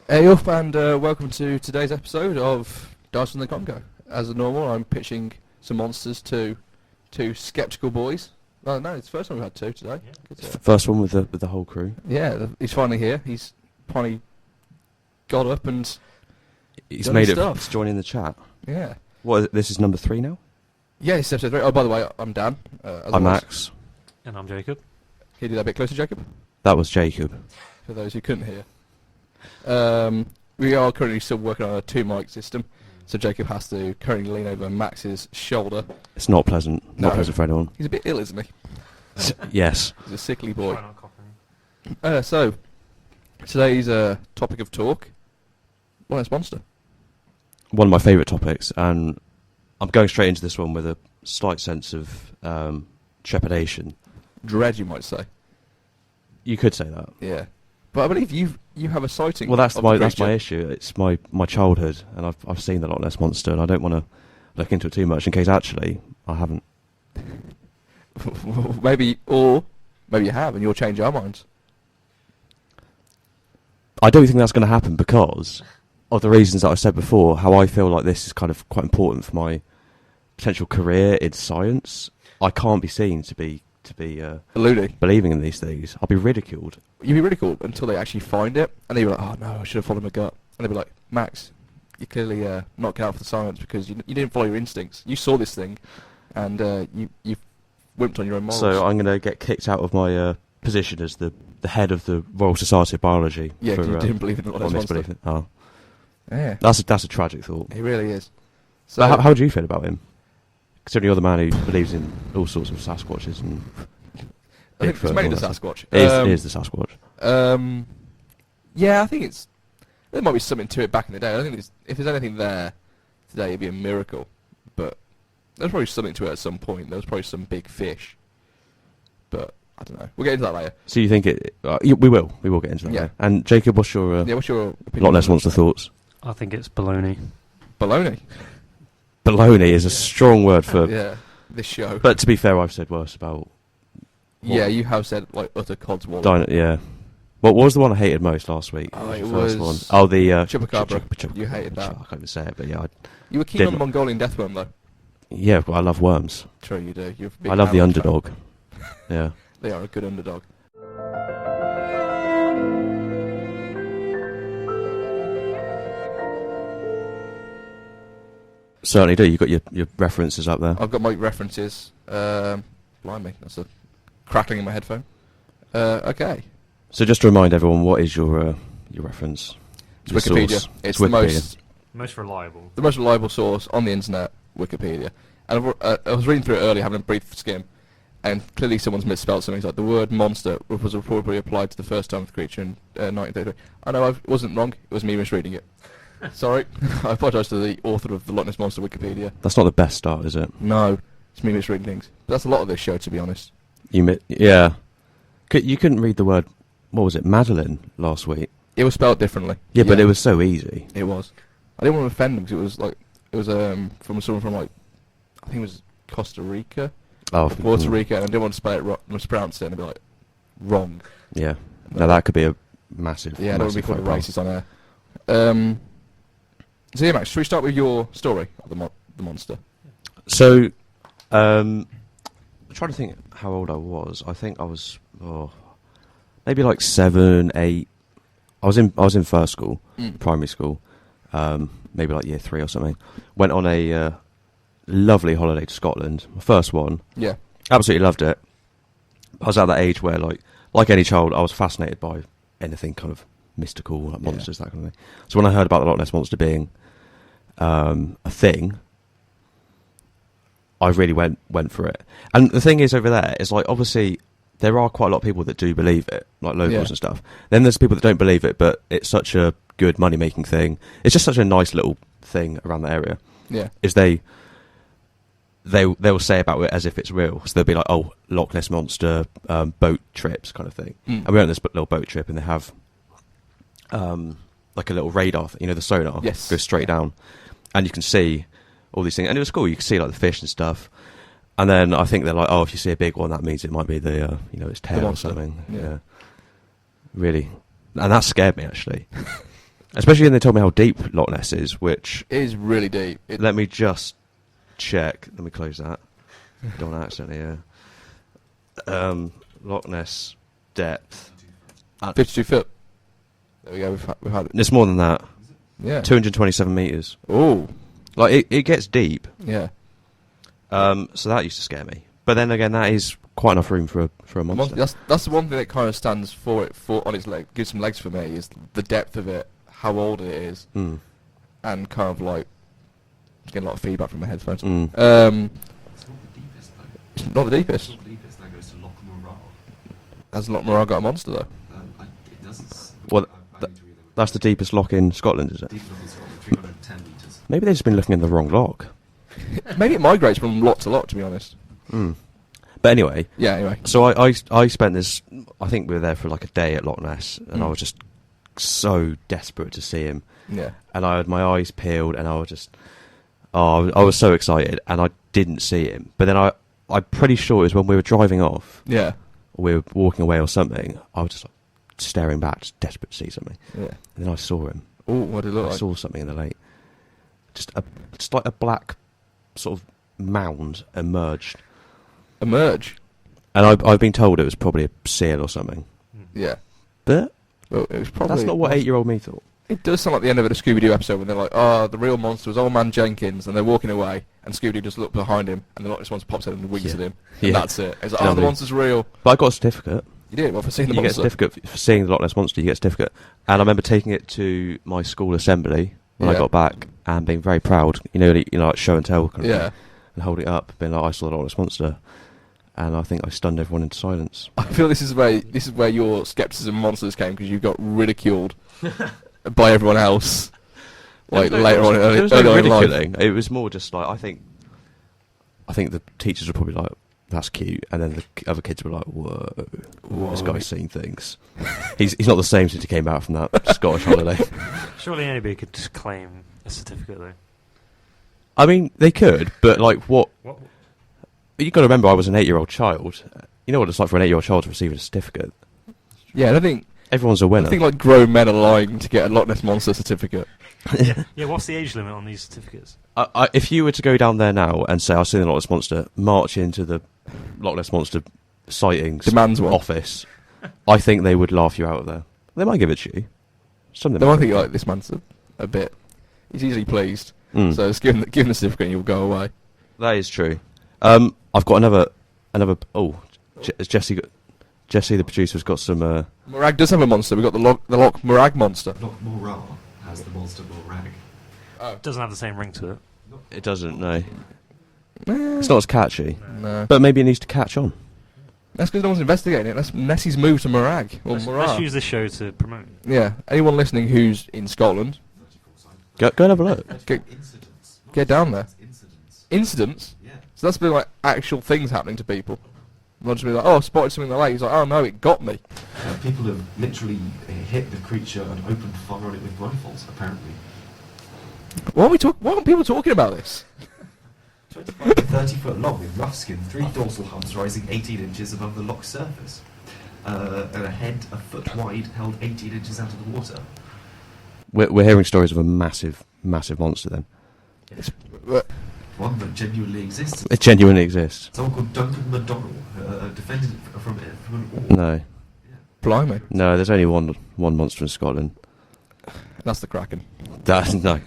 Hey up and welcome to today's episode of Dinosaurs in the Congo. As normal, I'm pitching some monsters to two sceptical boys. Oh no, it's the first time we've had two today. Yeah. Good, First one with the whole crew. yeah, he's finally here. He's finally got up and He's done made his it stuff. to join in the chat. yeah. This is number 3 now? Yeah, it's episode 3. Oh, by the way, I'm Dan. As I'm always. Max. And I'm Jacob. Can you do that a bit closer, Jacob? That was Jacob. For those who couldn't hear. We are currently still working on a 2-mic system, so Jacob has to currently lean over Max's shoulder. It's not pleasant. No. Not pleasant for anyone. He's a bit ill, isn't he? Yes. He's a sickly boy. Try not coughing. So, today's topic of talk, Loch Ness Monster. One of my favourite topics, and I'm going straight into this one with a slight sense of trepidation. Dread, you might say. You could say that. Yeah. But I believe you have a sighting. Well, that's of my the that's my creature. issue. It's my childhood, and I've seen the Loch Ness Monster, and I don't want to look into it too much in case actually I haven't. Maybe you have, and you'll change our minds. I don't think that's going to happen because of the reasons that I said before. How I feel like this is kind of quite important for my potential career in science. I can't be seen to be Loony. believing in these things. I'll be ridiculed. You'd be ridiculed until they actually find it, and they'd be like, "Oh no, I should have followed my gut." And they'd be like, "Max, you're clearly not getting out for the science because you didn't follow your instincts. You saw this thing, and you wimped on your own morals." So I'm going to get kicked out of my position as the head of the Royal Society of Biology. yeah, for, 'cause you didn't believe in the Loch on Ness this Monster. belief. Oh, Yeah, that's a tragic thought. he really is. So So how do you feel about him? Considering you're the man who believes in all sorts of Sasquatches and I think it's Bigfoot mainly and the all that Sasquatch. it is the Sasquatch. Yeah, I think there might be something to it back in the day. I think if there's anything there today, it'd be a miracle. But there's probably something to it at some point. There was probably some big fish. But I don't know. We'll get into that later. So you think it? We will get into that. Yeah. later. And Jacob, what's your Yeah, what's your opinion? Loch Ness Monster thoughts? I think it's baloney. Baloney. Baloney is a strong word for. Yeah, this show. But to be fair, I've said worse about. Yeah, you have said like utter codswallop. Yeah. What was the one I hated most last week? Oh, What it the first was one? Oh, the Chupacabra. You hated that. I can't even say it, but yeah, You were keen on the Didn't- Mongolian deathworm though. yeah. But I love worms. True, you do. You're a big I love the animal fan. underdog. Yeah. They are a good underdog. Certainly do. You've got your references up there. I've got my references. Blimey, that's a crackling in my headphone. Okay. So just to remind everyone, what is your reference? It's Your Wikipedia. source? It's Wikipedia. Most reliable. the most reliable source on the internet, Wikipedia. And I was reading through it earlier, having a brief skim, and clearly someone's misspelled something. It's like the word monster was reportedly applied to the first time of the creature in 1933. I know I wasn't wrong. It was me misreading it. Sorry. I apologise to the author of the Loch Ness Monster Wikipedia. That's not the best start, is it? No, it's me misreading things. But that's a lot of this show, to be honest. Yeah. You couldn't read the word. What was it? Madeline last week. It was spelled differently. Yeah, but it was so easy. It was. I didn't want to offend them because it was from someone from like I think it was Costa Rica, Oh, Puerto Rico, and I didn't want to spell it mispronounce it and be like wrong. Yeah. Now that could be a massive. Yeah, that would be massive called a faux pas. racist on air. So yeah, Max, should we start with your story of the monster? So, I'm trying to think how old I was. I think I was maybe like 7, 8. I was in first school, primary school, maybe like year 3 or something. Went on a lovely holiday to Scotland, my first one. Yeah. Absolutely loved it. I was at that age where, like any child, I was fascinated by anything kind of mystical, like monsters, that kind of thing. So when I heard about the Loch Ness Monster being a thing, I really went for it. And the thing is over there is like obviously there are quite a lot of people that do believe it, like locals and stuff. Then there's people that don't believe it, but it's such a good money making thing. It's just such a nice little thing around the area. Yeah. Is they will say about it as if it's real. So they'll be like, oh, Loch Ness Monster, boat trips kind of thing. And we went on this little boat trip and they have like a little radar, the sonar goes straight down and you can see all these things. And it was cool. You can see like the fish and stuff. And then I think they're like, oh, if you see a big one, that means it might be the, its tail or something. Yeah. Really. And that scared me, actually. Especially when they told me how deep Loch Ness is, which... It is really deep. Let me just check. Let me close that. Don't accidentally, Loch Ness depth. 52 foot. There we go, we've had it. It's more than that. Yeah. 227 metres. Oh. Like, it gets deep. Yeah. So that used to scare me. But then again, that is quite enough room for a monster. That's the one thing that kind of stands for it on its leg, gives some legs for me, is the depth of it, how old it is, and kind of like getting a lot of feedback from my headphones. Mm. It's not the deepest. It's not the deepest. That goes to Loch Ness. Has Loch Ness got a monster though? It doesn't. Well, that's the deepest loch in Scotland, is it? Deep Loch is 310 metres. Maybe they've just been looking in the wrong loch. Maybe it migrates from loch to loch, to be honest. Mm. But anyway. Yeah. Anyway. So I spent this. I think we were there for like a day at Loch Ness, and I was just so desperate to see him. Yeah. And I had my eyes peeled, and I was just, I was so excited, and I didn't see him. But then I'm pretty sure it was when we were driving off. Yeah. Or we were walking away or something. I was just like staring back, just desperate to see something. Yeah. And then I saw him. Oh, what did it look I like? saw something in the lake. Just like a black sort of mound emerged. Emerge. And I've been told it was probably a seal or something. Yeah. But Well, it was probably. that's not what 8-year-old me thought. It does sound like the end of a Scooby-Doo episode when they're like, "Oh, the real monster was Old Man Jenkins," and they're walking away, and Scooby-Doo just looked behind him, and the Loch Ness monster pops in and winks Yeah. at him, Yeah. and that's it. It's like, You know "Oh, the what I mean? monster's real." But I got a certificate. You did. Well, for seeing the You get a monster. certificate for seeing the Loch Ness monster. You get a certificate. And I remember taking it to my school assembly when I Yeah. got back and being very proud. Like show and tell kind of Yeah. thing, and holding it up, being like, "I saw the Loch Ness monster," and I think I stunned everyone into silence. I feel this is where your skepticism of monsters came, because you got ridiculed by everyone else. Like later on, There was early no on in life. ridiculing. It was more just like I think the teachers were probably like, "That's cute," and then the other kids were like, "Whoa, this guy's seen things." he's not the same since he came out from that Scottish holiday. Surely anybody could just claim a certificate, though. I mean, they could, but like what? What? You got to remember, I was an 8-year-old child. You know what it's like for an 8-year-old child to receive a certificate. Yeah, and I think Everyone's a winner. like grown men are lying to get a Loch Ness monster certificate. Yeah, what's the age limit on these certificates? If you were to go down there now and say, "I've seen the Loch Ness monster," march into the Loch Ness monster sightings Demands one. office, I think they would laugh you out of there. They might give it to you. Something. No, I think like this man's a bit. He's easily pleased. Mm. So just give him the certificate and you'll go away. That is true. I've got another. Oh, Jesse the producer's got some. Morag does have a monster. We've got the Loch Morag monster. Loch Ness has the monster Morag. It doesn't have the same ring to it. It doesn't. No, it's not as catchy. No. But maybe it needs to catch on. That's because no one's investigating it. That's Nessie's move to Morag. Or Let's Morag. use this show to promote it. Yeah. Anyone listening who's in Scotland, Go and have a look. Incidents. Get down there. Incidents. Incidents. Yeah. So that's been like actual things happening to people. Not just be like, "Oh, I spotted something in the lake." He's like, "Oh no, it got me." People have literally hit the creature and opened fire on it with rifles, apparently. Why aren't people talking about this? 25 to 30 foot long with rough skin, 3 dorsal hubs rising 18 inches above the loch surface. And a head a foot wide held 18 inches out of the water. We're hearing stories of a massive monster. Then One that genuinely exists. it genuinely exists. Someone called Duncan McDonnell defended it from an orc. No, Yeah. Blimey. no. There's only one monster in Scotland. That's the Kraken. That no.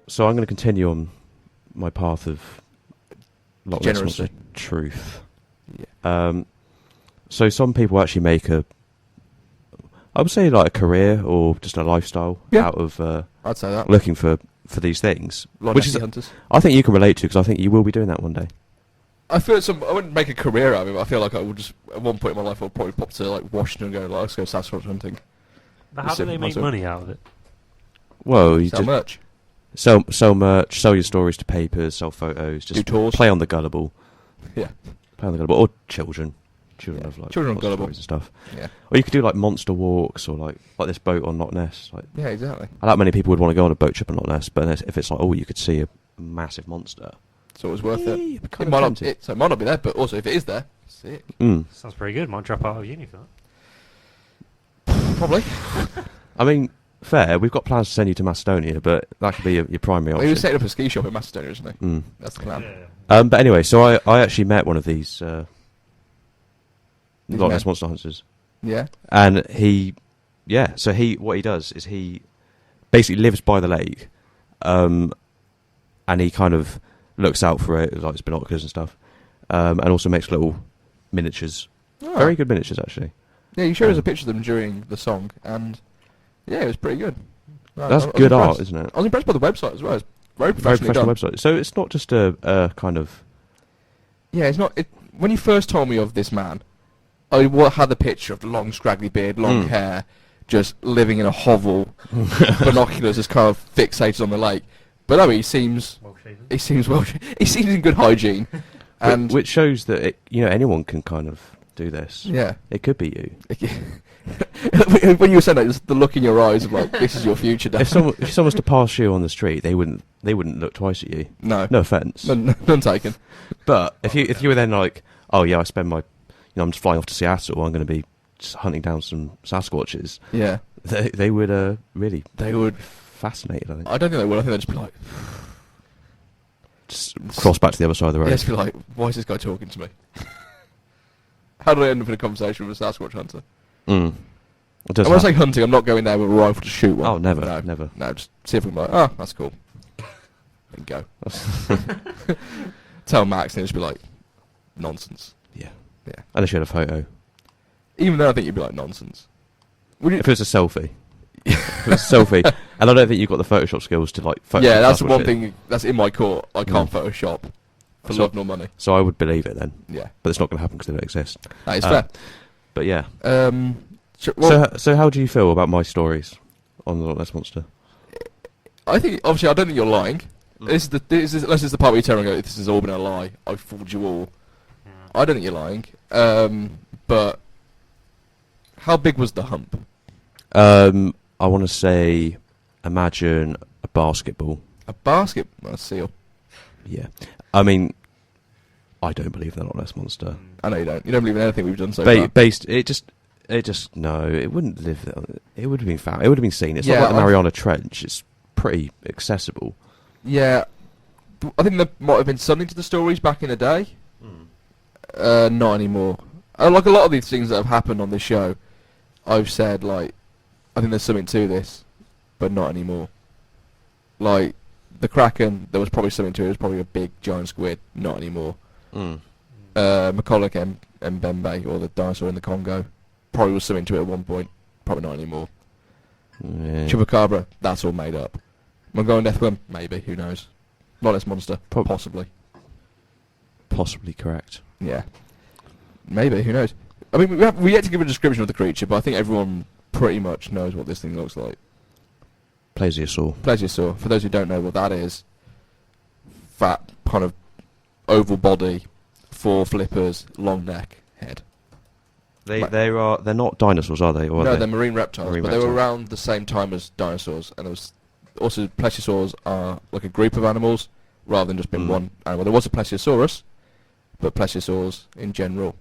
So I'm going to continue on my path of Loch Ness Degeneracy. monster truth. Yeah. So some people actually make I would say like a career or just a lifestyle Yeah. out of I'd say that. looking for these things, Loch which Nessie is hunters. I think you can relate to because I think you will be doing that one day. I feel I wouldn't make a career out of it, but I feel like I would just, at one point in my life, I'll probably pop to like Washington and go, like, let's go Sasquatch hunting. But how do they make money out of it? Well, you Sell just merch. sell merch, sell your stories to papers, sell photos, just Do tours. play on the gullible. Yeah. Play on the gullible, or children. Children Yeah. have like Children are lots of gullible. stories and stuff. Yeah. Or you could do like monster walks or like this boat on Loch Ness. Like Yeah, exactly. I doubt many people would want to go on a boat trip on Loch Ness, but if it's like, oh, you could see a massive monster. so it was worth it. Yeah, It kind might of not, tempted. so it might not be there, but also if it is there, sick. Sounds pretty good. Might drop out of uni for that. Probably. I mean, fair. We've got plans to send you to Macedonia, but that could be your primary Well, he was option. setting up a ski shop in Macedonia, isn't he? Mm. That's the plan. But anyway, so I actually met one of these Loch Ness men. monster hunters, Yeah. and what he does is he basically lives by the lake, and he kind of looks out for it, like his binoculars and stuff, and also makes little miniatures, Oh. very good miniatures actually. Yeah, you showed us a picture of them during the song, and yeah, it was pretty good. Right, That's I was good art, impressed. isn't it? I was impressed by the website as well. It's very Very professionally professional done. website. So it's not just a kind of Yeah, it's not. When you first told me of this man, I had the picture of the long, scraggly beard, long hair, just living in a hovel, binoculars, just kind of fixated on the lake. But no, he seems Well shaven. he seems in good hygiene, and which shows that anyone can kind of do this. yeah. It could be you. When you were saying that, just the look in your eyes of like, this is your future, Dan. If someone was to pass you on the street, they wouldn't look twice at you. No, No offense. none taken. But if you were then like, oh yeah, I spend my, I'm just flying off to Seattle. I'm going to be just hunting down some Sasquatches. Yeah, They would really they would. fascinated. I think. I don't think they would. I think they'd just be like, Just cross back to the other side of the road. yeah, just be like, why is this guy talking to me? How do I end up in a conversation with a Sasquatch hunter? Mm. It does And when I say happen. hunting, I'm not going there with a rifle to shoot one. Oh, never, No, never. No, just see if we can be like, oh, that's cool. And go. Tell Max and he'll just be like, nonsense. Yeah. Yeah. Unless you had a photo. Even then, I think you'd be like, nonsense. Would you? If it was a selfie. If it was a selfie. And I don't think you've got the Photoshop skills to like Photoshop. Yeah, that's the Sasquatch one it. thing that's in my court. I can't Mm. Photoshop for So- love nor money. So I would believe it then. Yeah, But it's not going to happen because they don't exist. that is Uh, But yeah. fair. Well, So how do you feel about my stories on the Loch Ness Monster? I think obviously I don't think you're lying. Mm. This is the part where you turn and go, this has all been a lie. I fooled you all. I don't think you're lying. But how big was the hump? I want to say, imagine a basketball. A basket? A seal. Yeah. I mean, I don't believe in the Loch Ness Monster. I know you don't. You don't believe in anything we've done so far. Based, it just no, it wouldn't live there. It would have been found. It would have been seen. It's Yeah, not like the I- Mariana Trench. It's pretty accessible. Yeah, I think there might have been something to the stories back in the day. Not anymore. Like a lot of these things that have happened on this show, I've said like, I think there's something to this, but not anymore. Like the Kraken, there was probably something to it. It was probably a big giant squid. Not anymore. Macaulay and Mbembe, or the dinosaur in the Congo, probably was something to it at one point. Probably not anymore. Yeah. Chupacabra, that's all made up. Mongolian Deathworm, maybe. Who knows? Loch Ness Monster, possibly. Possibly correct. Yeah, maybe. Who knows? I mean, we yet to give a description of the creature, but I think everyone pretty much knows what this thing looks like. Plesiosaur. Plesiosaur. For those who don't know what that is, fat kind of oval body, 4 flippers, long neck, head. They're not dinosaurs, are they? Or No, are they're they? marine reptiles, Marine but they were reptiles. around the same time as dinosaurs, and there was also plesiosaurs are like a group of animals rather than just being one animal. There was a plesiosaurus, but plesiosaurs in general,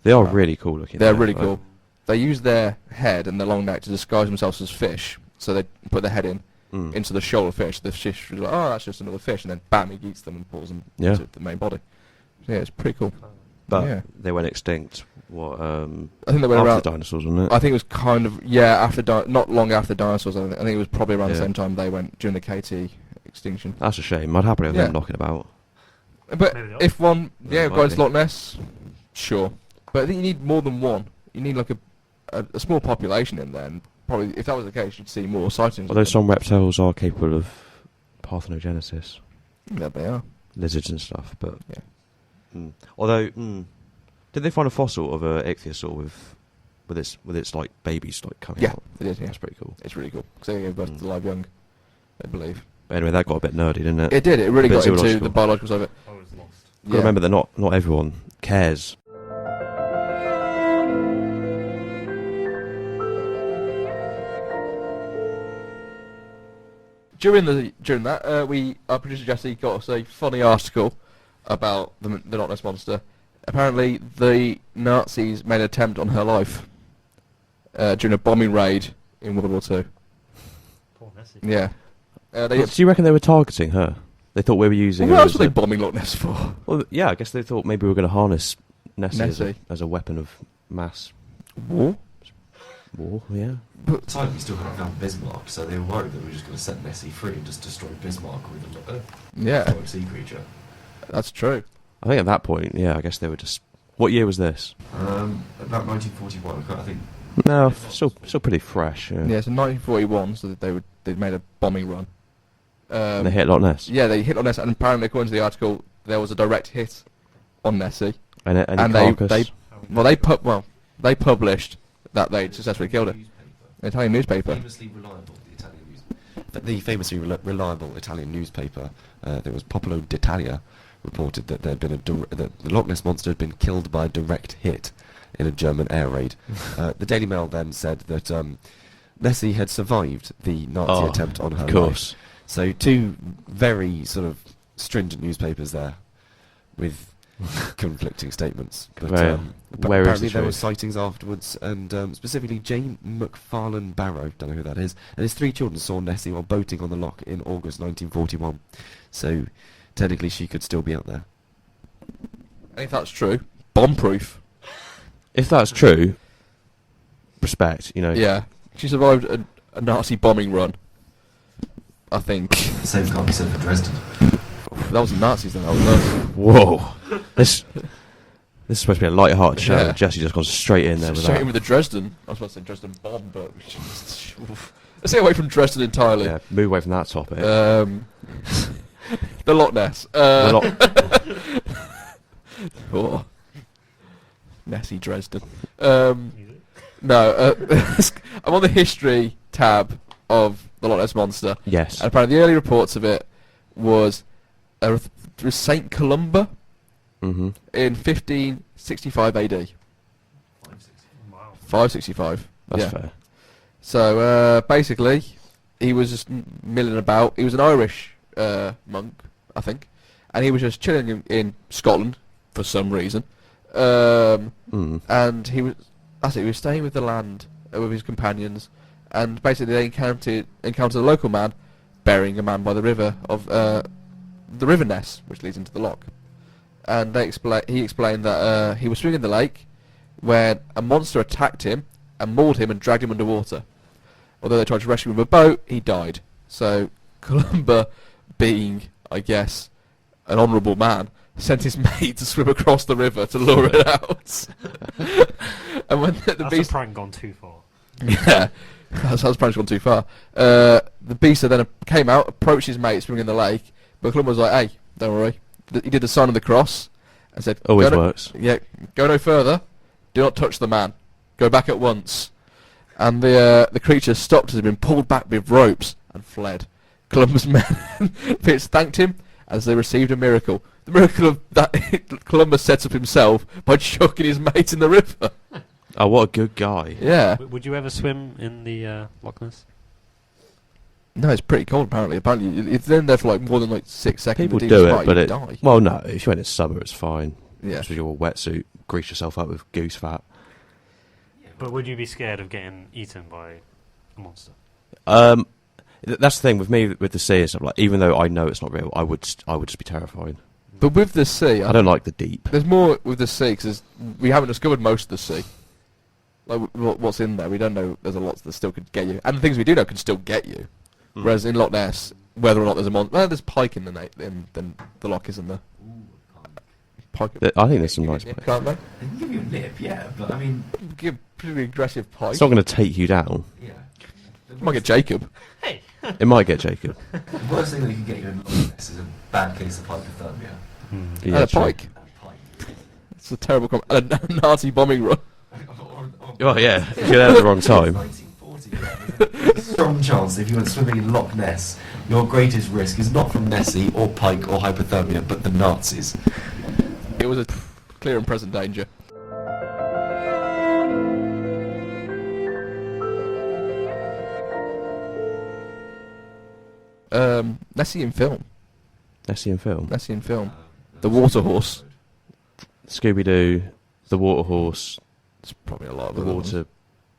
They are Right. really cool looking. they're though, really like- cool. They use their head and their long neck to disguise themselves as fish. So they put their head into the shoal of fish. The fish is like, oh, that's just another fish, and then bam, he eats them and pulls them Yeah. into the main body. So, yeah, it's pretty cool. But yeah. they went extinct. What? I think they went After around. dinosaurs, wasn't it? I think it was kind of not long after dinosaurs. I think it was probably around the Yeah. same time they went during the KT extinction. That's a shame. I'd happily have Yeah. them knocking about. But Maybe not. if one, Yeah, going to might Loch Ness, sure. But I think you need more than one. You need like a small population in there. And probably, if that was the case, you'd see more sightings. Although of them. some reptiles are capable of parthenogenesis, Yeah, they are. lizards and stuff. But Yeah. Although, did they find a fossil of a ichthyosaur with its like babies like coming Yeah, out? it is. Yeah, That's pretty cool. it's really cool because they gave birth to live young, I believe. But anyway, that got a bit nerdy, didn't it? It did. It really A bit got into zoological. the biological side of it. I was lost. Got to remember that not everyone cares. during that, our producer Jesse got us a funny article about the Loch Ness monster. Apparently, the Nazis made an attempt on her life during a bombing raid in World War Two. Poor Nessie. Yeah. Do you reckon they were targeting her? They thought we were using What her else as were they a... bombing Loch Ness for? Well, yeah, I guess they thought maybe we were going to harness Nessie. Nessie. As a weapon of mass War? yeah. At the time, we still hadn't found Bismarck, so they were worried that we were just going to set Nessie free and just destroy Bismarck with a Yeah, giant sea creature. that's true. I think at that point, yeah, I guess they were just... What year was this? About 1941, I think. No, still pretty fresh. Yeah. Yeah, so 1941, so they'd made a bombing run. And they hit Loch Ness. Yeah, they hit Loch Ness, and apparently, according to the article, there was a direct hit on Nessie. And And carcass. they published that they'd successfully killed it. An Italian newspaper. Famously reliable, the Italian But the famously reliable Italian newspaper, that was Popolo d'Italia, reported that there'd been that the Loch Ness monster had been killed by a direct hit in a German air raid. The Daily Mail then said that Nessie had survived the Nazi attempt on her Of course. life. So two very sort of stringent newspapers there, with conflicting statements. But Where is apparently the there were truth? sightings afterwards, and specifically Jane McFarlane Barrow, don't know who that is, and his 3 children saw Nessie while boating on the loch in August 1941. So technically she could still be out there. And if that's true, bomb-proof. If that's true, respect, you know. Yeah, she survived a Nazi bombing run. I think The same can't be said for Dresden. that was the Nazis. Then that was us. Whoa. This is supposed to be a light-hearted show. Yeah. Jesse just gone straight in there with Straight in that. with the Dresden. I was supposed to say Dresden bomb, but let's stay away from Dresden entirely. Yeah, move away from that topic. The Loch Ness. Oh. Nessie Dresden. No, I'm on the history tab of the Loch Ness monster, Yes. and apparently the early reports of it was Saint Columba Mm-hmm. in 1565 AD. Wow. 565. That's yeah. fair. So basically, he was just milling about. He was an Irish monk, I think, and he was just chilling in Scotland for some reason. And he was staying with the land with his companions, and basically they encountered a local man burying a man by the river of the River Ness, which leads into the loch. And he explained that he was swimming in the lake when a monster attacked him and mauled him and dragged him underwater. Although they tried to rescue him with a boat, he died. So Columba, being, I guess, an honourable man, sent his mate to swim across the river to lure it out. And when the That's beast, a prank gone too far. yeah, that's probably gone too far. The beast then came out, approached his mate swimming in the lake, but Columba was like, "Hey, don't worry." He did the sign of the cross and said, Always "Go no- works. Yeah, go no further. Do not touch the man. Go back at once." And the creature stopped as he'd been pulled back with ropes and fled. Columba's men Fitz thanked him as they received a miracle. The miracle of that Columbus sets up himself by chucking his mate in the river. Oh, what a good guy. Yeah. Would you ever swim in the Loch Ness? No, it's pretty cold apparently. Apparently, if they're in there for like more than like 6 seconds, People the do deepest it, part, but you it... die. Well, no, if you went in summer, it's fine. Yeah. Just with your wetsuit, grease yourself up with goose fat. But would you be scared of getting eaten by a monster? That's the thing with me with the sea and stuff. Like, even though I know it's not real, I would just be terrified. But with the sea, I don't like the deep. there's more with the sea because we haven't discovered most of the sea. Like what's in there, we don't know. There's a lot that still could get you, and the things we do know can still get you. Whereas in Loch Ness, whether or not there's a monster, well, there's pike in the loch, isn't there? Pike. I think there's some nice. Yeah, can't they? They can give you a nip, yeah, but I mean, Give pretty aggressive pike. It's not going to take you down. yeah. Might get Jacob. Hey! It might get Jacob. The worst thing that can get you in Loch Ness is a bad case of hypothermia. Yeah, and a true. pike. And pike. It's a terrible and a Nazi bombing run. Oh yeah, if you're there at the wrong time. 1940, yeah. There's a strong chance if you went swimming in Loch Ness, your greatest risk is not from Nessie or pike or hypothermia, but the Nazis. It was a clear and present danger. Nessie in film. Nessie in film. Nessie in film. The water horse. Scooby-Doo, the water horse, It's probably a lot of the other water ones.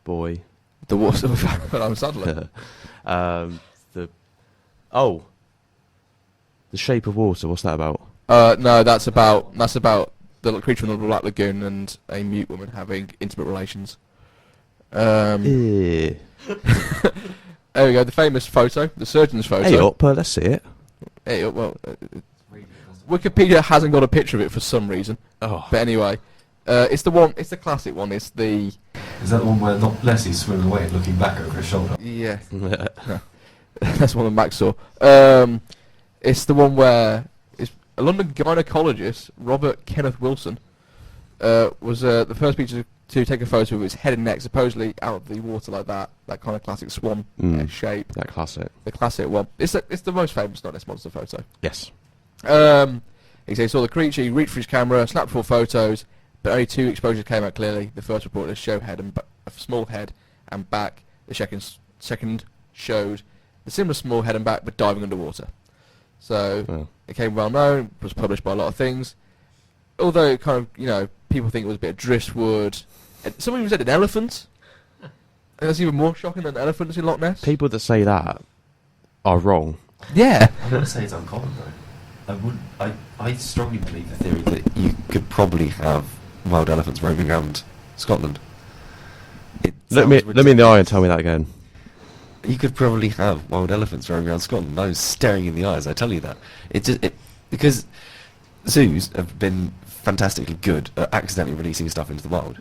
boy. The water. I'm sadly. The The Shape of Water. What's that about? No, that's about the little creature in the Black Lagoon and a mute woman having intimate relations. Yeah. There we go. The famous photo, the surgeon's photo. Hey up, let's see it. Hey up. Well, Wikipedia hasn't got a picture of it for some reason. Oh, But anyway, it's the one. It's the classic one. It's the Is that the one where Nessie's swimming away and looking back over his shoulder? yeah. That's one of Max saw. It's the one where it's a London gynecologist, Robert Kenneth Wilson, was the first teacher to take a photo of his head and neck, supposedly out of the water like that kind of classic swan shape. that classic. The classic one. It's the most famous Loch Ness monster photo. Yes. He said he saw the creature, he reached for his camera, snapped 4 photos, but only 2 exposures came out clearly. The first reported show head and a small head and back. The second showed the similar small head and back, but diving underwater. So it became well known, was published by a lot of things. Although it kind of, people think it was a bit of driftwood. And some even said an elephant. And that's even more shocking than elephants in Loch Ness. People that say that are wrong. Yeah. I wouldn't say it's uncommon though. I strongly believe the theory that you could probably have wild elephants roaming around Scotland. Look me in the eye and tell me that again. You could probably have wild elephants roaming around Scotland. I was staring in the eyes, I tell you that. Because zoos have been fantastically good at accidentally releasing stuff into the wild.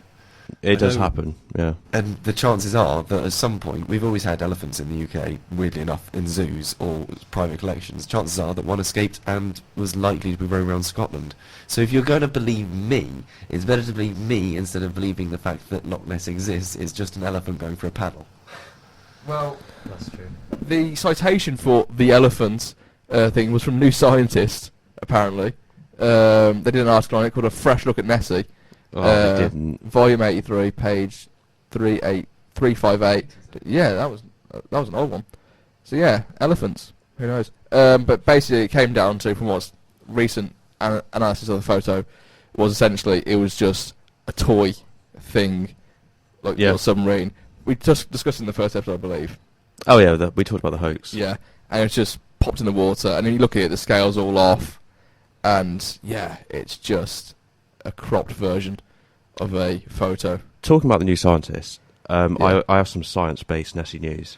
It does happen, yeah. And the chances are that at some point, we've always had elephants in the UK, weirdly enough, in zoos or private collections. Chances are that one escaped and was likely to be roaming around Scotland. So if you're going to believe me, it's better to believe me instead of believing the fact that Loch Ness exists. It's just an elephant going for a paddle. Well, That's true. the citation for the elephant thing was from New Scientist, apparently. They did an article on it called A Fresh Look at Nessie. Oh, they didn't. Volume 83, page 358. Yeah, that was an old one. So yeah, elephants. Who knows? But basically, it came down to, from what's recent analysis of the photo, was essentially it was just a toy thing, like a submarine. We just discussed in the first episode, I believe. Oh yeah, we talked about the hoax. Yeah, and it's just popped in the water, and then you look at it, the scales all off, and yeah, it's just a cropped version of a photo. Talking about the New Scientist, Yeah. I have some science-based Nessie news.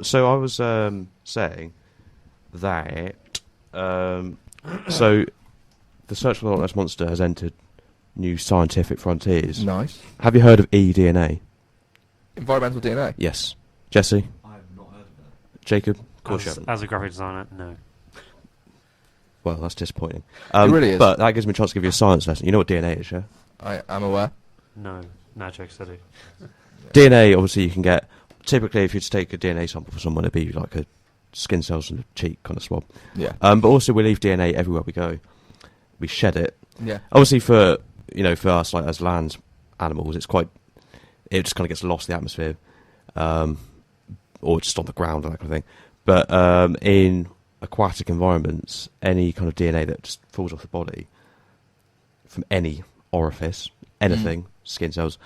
So I was saying that so the search for the Loch Ness Monster has entered new scientific frontiers. Nice. Have you heard of eDNA? Environmental DNA. Yes. Jesse? I have not heard of that. Jacob? Of course you haven't. As a graphic designer, no. Well, that's disappointing. It really is. But that gives me a chance to give you a science lesson. You know what DNA is, yeah? I am aware. No joke study. DNA, obviously, you can get... Typically, if you take a DNA sample for someone, it'd be like a skin cells and a cheek kind of swab. Yeah. But also, we leave DNA everywhere we go. We shed it. Yeah. Obviously, for us, like as land animals, it just kind of gets lost in the atmosphere, or just on the ground and that kind of thing. But in aquatic environments, any kind of DNA that just falls off the body from any orifice, anything, skin cells,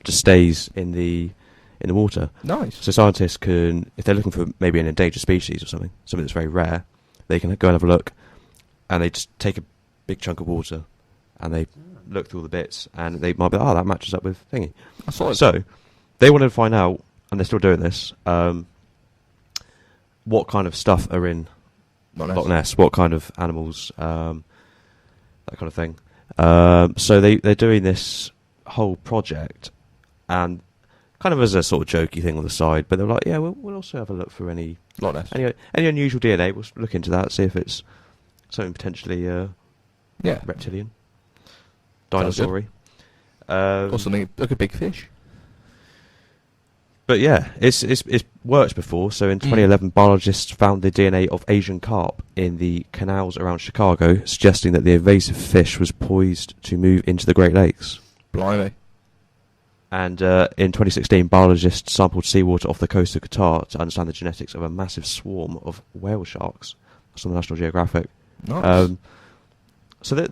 just stays in the water. Nice. So scientists can, if they're looking for maybe an endangered species or something that's very rare, they can go and have a look, and they just take a big chunk of water, and they look through all the bits, and they might be like, that matches up with thingy. I saw it. So they wanted to find out, and they're still doing this, what kind of stuff are in Loch Ness, what kind of animals, that kind of thing. So they're doing this whole project, and kind of as a sort of jokey thing on the side, but they're like, yeah, we'll also have a look for any Loch Ness. any unusual DNA. We'll look into that, see if it's something potentially reptilian, Sounds good. dinosaur-y. Or something like a big fish. But yeah, it's worked before. So in 2011, biologists found the DNA of Asian carp in the canals around Chicago, suggesting that the invasive fish was poised to move into the Great Lakes. Blimey. And in 2016, biologists sampled seawater off the coast of Qatar to understand the genetics of a massive swarm of whale sharks. That's on the National Geographic. Nice. So that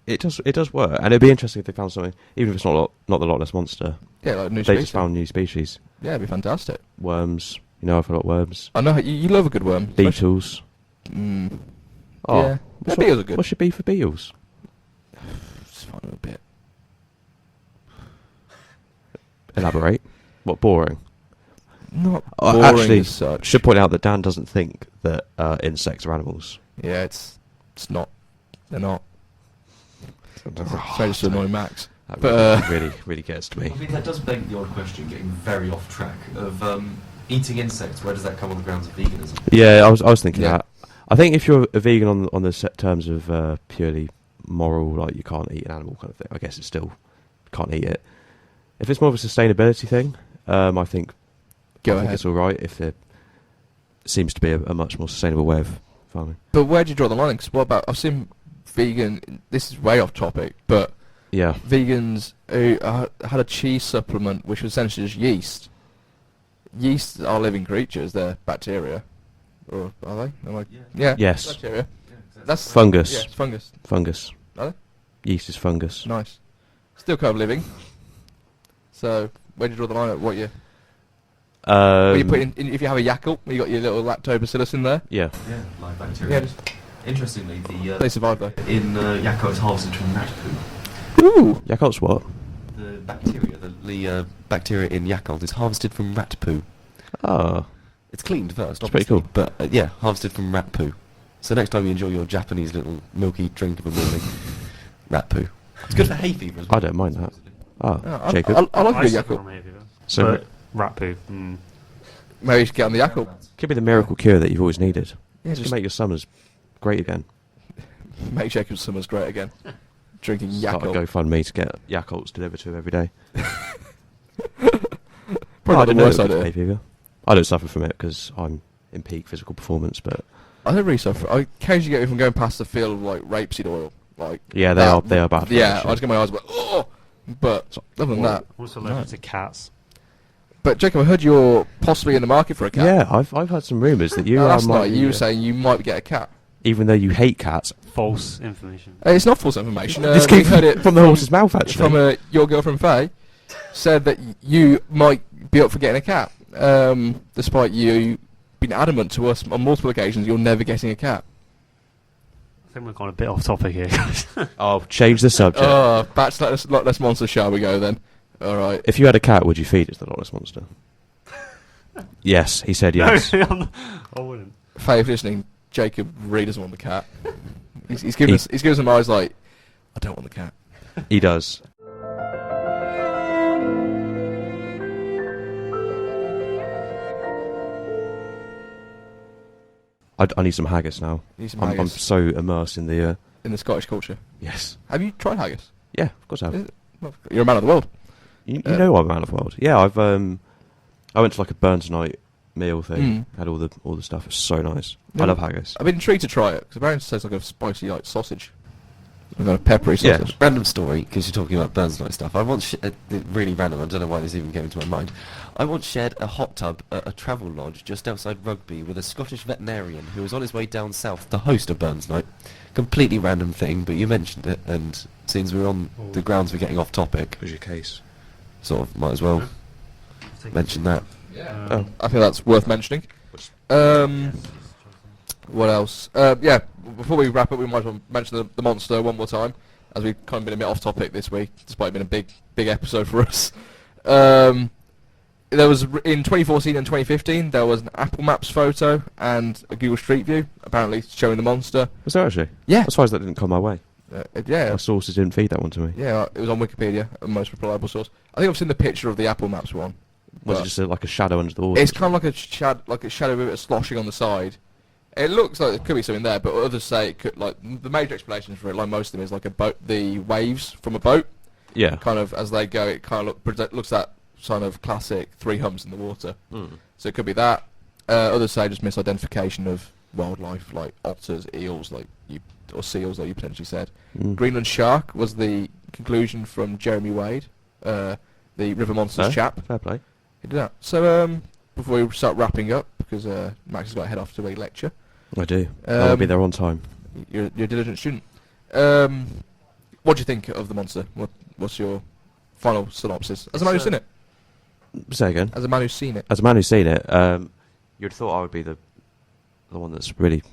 it does work, and it'd be interesting if they found something, even if it's not the Loch Ness monster. Yeah, like new They species. just found new species, Yeah, it'd be fantastic. worms. You know, I've got worms, I know you love a good worm. beetles. Mm. Oh, Yeah, beetles are good. What should be for beetles? Just find a bit. Elaborate. What boring? Not Oh, boring actually, as such. should point out that Dan doesn't think that insects are animals. Yeah, it's not. They're not. Sorry, just to annoy Max. That But, really gets to me. I think that does beg the odd question, getting very off track, of eating insects. Where does that come on the grounds of veganism? Yeah, I was thinking Yeah. that. I think if you're a vegan on the set terms of purely moral, like you can't eat an animal kind of thing, I guess it's still can't eat it. If it's more of a sustainability thing, I think Go I think ahead. it's all right if there seems to be a much more sustainable way of farming. But where do you draw the line? 'Cause what about, I've seen vegan, this is way off topic, but Yeah, vegans who had a cheese supplement which was essentially just yeast. Yeast are living creatures, they're bacteria. Or are they? Am I? Yeah. Yes. Bacteria. That's fungus. Yeah, it's fungus. Fungus. Are they? Yeast is fungus. Nice. Still kind of living. So where do you draw the line at what you what you put in, if you have a Yakult, you got your little lactobacillus in there. Yeah. Yeah, live bacteria. Yeah, Interestingly, they survive though. in Yakko it's harvested from rat poo. Ooh. Yakult's what? The bacteria, the bacteria in Yakult is harvested from rat poo. Oh. It's cleaned first, That's pretty obviously, cool. but yeah, harvested from rat poo. So next time you enjoy your Japanese little milky drink of a morning, rat poo. It's good for hay fever as well. I don't mind that. Oh, Yeah, Jacob. I like a good Icicle, Yakult. maybe. So- But rat poo. Mm. Maybe you should get on the Yakult. Could be the miracle cure that you've always needed. Yeah, Just just make your summers great again. make Jacob's summers great again. Drinking Start a Yakult. GoFundMe to get Yakults delivered to him every day. Probably not the worst it was idea. hay fever. I don't suffer from it because I'm in peak physical performance, but I don't really suffer. I occasionally get it from going past the field of like rapeseed oil. Like yeah, that. they are bad. For Yeah, you, I just get my eyes like, oh. But other than that, Also no. allergic to cats. But Jacob, I heard you're possibly in the market for a cat. Yeah, I've heard some rumours that you Last might night be, you were saying you might get a cat. even though you hate cats, False information. It's not false information. this We came heard it from the horse's mouth actually. from your girlfriend Faye. Said that you might be up for getting a cat, despite you being adamant to us on multiple occasions you're never getting a cat. I think we've gone a bit off topic here, guys. Oh, change the subject. Oh, back to Loch Ness Monster shall we go then? All right. If you had a cat, would you feed it to the Loch Ness monster? Yes, he said yes. No, I wouldn't. Faye, if you're listening, Jacob really doesn't want the cat. He's given us some eyes like, I don't want the cat. He does. I need some haggis now. You need some I'm haggis so immersed in the. in the Scottish culture. Yes. Have you tried haggis? Yeah, of course I have. Is it- well, you're a man of the world. You know I'm a man of the world. Yeah, I went to like a Burns night meal thing. Had all the stuff. It's so nice. Yeah. I love haggis. I've been intrigued to try it because apparently it tastes like a spicy like sausage. Some kind of peppery Yeah. sausage. Random story, because you're talking about Burns Night stuff. I once, really random, I don't know why this even came into my mind. I once shared a hot tub at a travel lodge just outside Rugby with a Scottish veterinarian who was on his way down south to host a Burns Night. Completely random thing, but you mentioned it, and since we're on the grounds for getting off topic, Was your case? sort of might as well mention that. Oh. I think that's worth mentioning. What else? Yeah, before we wrap up, we might as well mention the monster one more time, as we've kind of been a bit off topic this week, despite it being a big episode for us. There was in 2014 and 2015 there was an Apple Maps photo and a Google Street View apparently showing the monster. Was there actually? Yeah, I'm surprised that didn't come my way. yeah, My sources didn't feed that one to me. yeah. It was on Wikipedia, the most reliable source. I think I've seen the picture of the Apple Maps one. Was it but just like a shadow under the water? It's kind of like a shadow with a sloshing on the side. It looks like there could be something there, but others say it could. Like the major explanation for it, like most of them, is like a boat. The waves from a boat, Yeah. kind of as they go, it kind of looks that kind of classic three humps in the water. So it could be that. Others say just misidentification of wildlife, like otters, eels, or seals, like you potentially said. Mm. Greenland shark was the conclusion from Jeremy Wade, the River Monsters chap. Fair play. He did that. So before we start wrapping up, because Max has got to head off to a lecture. I do. I'll be there on time. You're a diligent student. What do you think of the monster? What's your final synopsis? As a man who's seen it. Say again. As a man who's seen it. As a man who's seen it, you'd have thought I would be the one that's really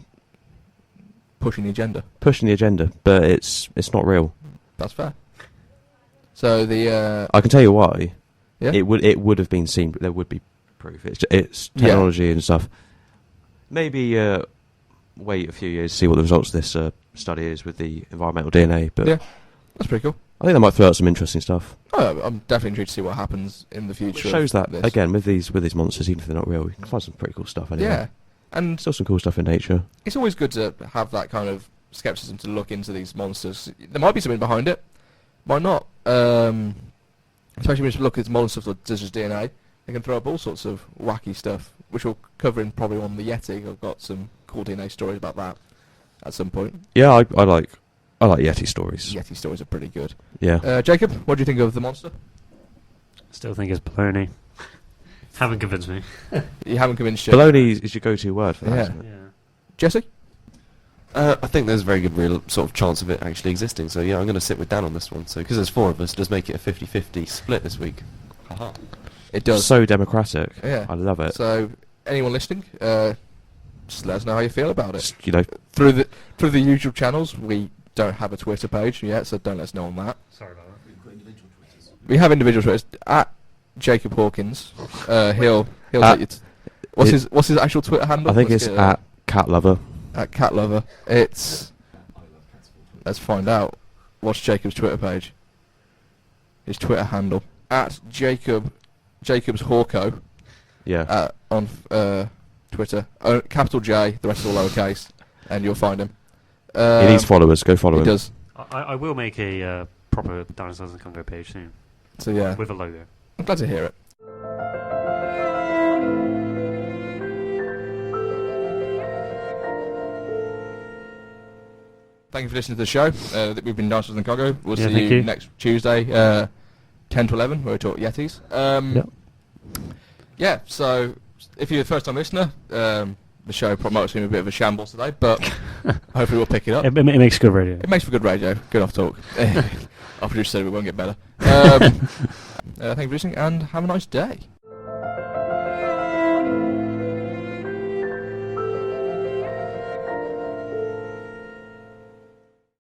Pushing the agenda. pushing the agenda, but it's not real. That's fair. So the I can tell you why. yeah. It would have been seen, but there would be proof. It's Yeah. technology and stuff. Maybe wait a few years to see what the results of this study is with the environmental DNA. But Yeah. That's pretty cool. I think they might throw out some interesting stuff. Oh, I'm definitely intrigued to see what happens in the Which future. shows of that this. again with these monsters, even if they're not real, you can find some pretty cool stuff anyway. Yeah, and Still some cool stuff in nature. it's always good to have that kind of skepticism to look into these monsters. There might be something behind it, might not. Especially when you look at modern stuff like digital DNA, they can throw up all sorts of wacky stuff, which we'll cover in probably on the Yeti. I've got some cool DNA stories about that at some point. Yeah, I like Yeti stories. Yeti stories are pretty good. Yeah. Jacob, what do you think of the monster? Still think it's baloney. Haven't convinced me. You haven't convinced Jacob. Baloney is your go-to word for that, Yeah. isn't it? Yeah. Jesse? I think there's a very good real sort of chance of it actually existing. So yeah, I'm going to sit with Dan on this one. So because there's 4 of us, does make it a 50-50 split this week. Haha. It does. So democratic. Yeah. I love it. So, anyone listening, just let us know how you feel about it. Just, you know, Through the usual channels. We don't have a Twitter page yet, so don't let us know on that. Sorry about that. We've got individual Twitters. We have individual Twitters at Jacob Hawkins. He'll At- let you what's his actual Twitter handle? I think Let's it's get at Cat Lover. at Cat Lover. It's I love cats of all let's find out. What's Jacob's Twitter page? His Twitter handle at Jacob's Hawko Yeah. on Twitter. Capital J, the rest is all lowercase, and you'll find him. He needs followers. Go follow He him. does. I will make a proper Dinosaurs in Congo page soon. So yeah, With a logo. I'm glad to hear it. Thank you for listening to the show. We've been Dinosaurs in Congo. We'll Yeah, see thank you you. next Tuesday, 10 to 11, where we talk Yetis. Yep. Yeah, so if you're a first-time listener, the show might seem a bit of a shambles today, but hopefully we'll pick it up. It makes good radio. It makes for good radio, good off-talk. Our producer said we won't get better. Thank you for listening, and have a nice day.